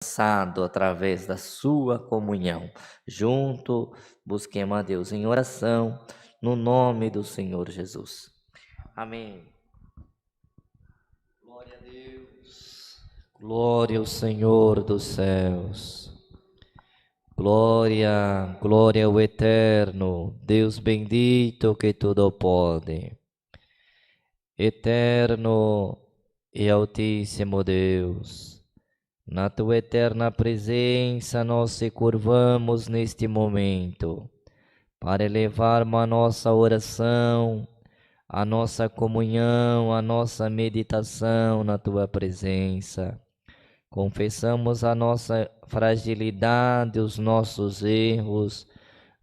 alcançado através da sua comunhão. Junto, busquemos a Deus em oração, no nome do Senhor Jesus. Amém. Glória a Deus. Glória ao Senhor dos céus. Glória, glória ao Eterno, Deus bendito que tudo pode. Eterno e Altíssimo Deus, na tua eterna presença nós se curvamos neste momento para elevarmos a nossa oração, a nossa comunhão, a nossa meditação na tua presença. Confessamos a nossa fragilidade, os nossos erros,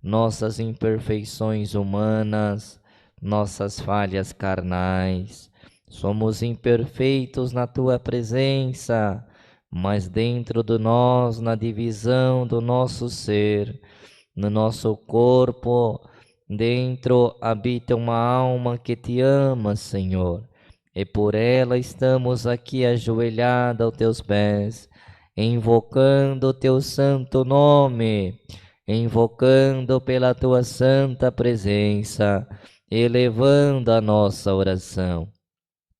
nossas imperfeições humanas, nossas falhas carnais. Somos imperfeitos na tua presença, mas dentro de nós, na divisão do nosso ser, no nosso corpo, dentro habita uma alma que te ama, Senhor. E por ela estamos aqui ajoelhados aos teus pés, invocando o teu santo nome, invocando pela tua santa presença, elevando a nossa oração.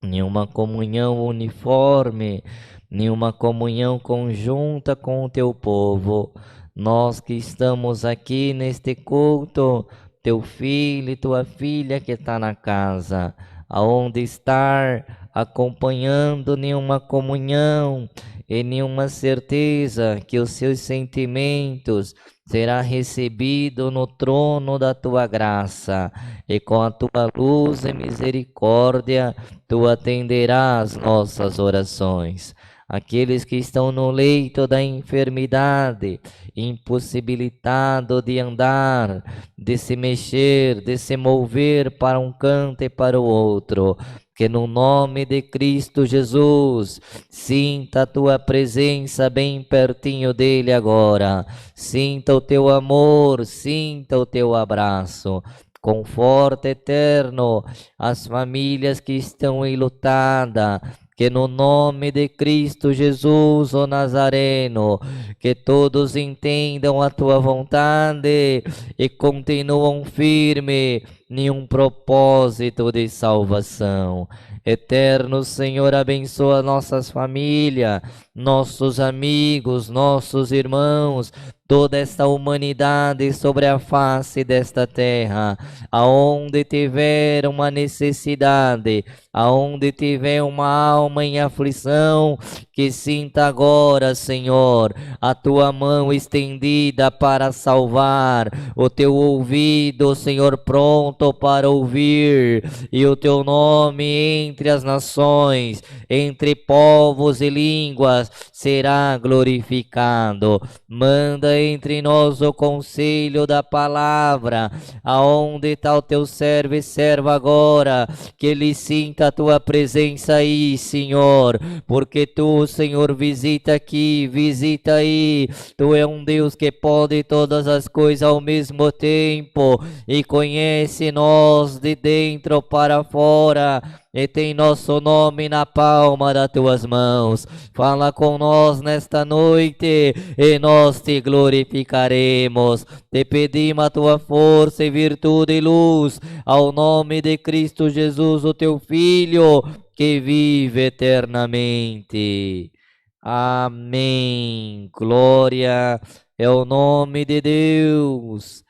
Nenhuma comunhão uniforme, nenhuma comunhão conjunta com o teu povo. Nós que estamos aqui neste culto, teu filho e tua filha que está na casa, aonde estar acompanhando nenhuma comunhão e nenhuma certeza que os seus sentimentos será recebido no trono da tua graça, e com a tua luz e misericórdia tu atenderás nossas orações. Aqueles que estão no leito da enfermidade, impossibilitado de andar, de se mexer, de se mover para um canto e para o outro, que no nome de Cristo Jesus, sinta a tua presença bem pertinho dele agora, sinta o teu amor, sinta o teu abraço. Conforta, Eterno, as famílias que estão enlutadas, que no nome de Cristo Jesus, o Nazareno, que todos entendam a tua vontade e continuam firme em um propósito de salvação. Eterno Senhor, abençoa nossas famílias, nossos amigos, nossos irmãos, toda esta humanidade sobre a face desta terra, aonde tiver uma necessidade, aonde tiver uma alma em aflição, que sinta agora, Senhor, a tua mão estendida para salvar, o teu ouvido, Senhor, pronto para ouvir, e o teu nome entre as nações, entre povos e línguas, será glorificado. Manda entre nós o conselho da palavra, aonde está o teu servo e serva agora, que ele sinta a tua presença aí, Senhor, porque tu, Senhor, visita aqui, visita aí, tu é um Deus que pode todas as coisas ao mesmo tempo e conhece nós de dentro para fora, e tem nosso nome na palma das tuas mãos. Fala com nós nesta noite e nós te glorificaremos. Te pedimos a tua força e virtude e luz, ao nome de Cristo Jesus, o teu Filho, que vive eternamente. Amém. Glória é o nome de Deus.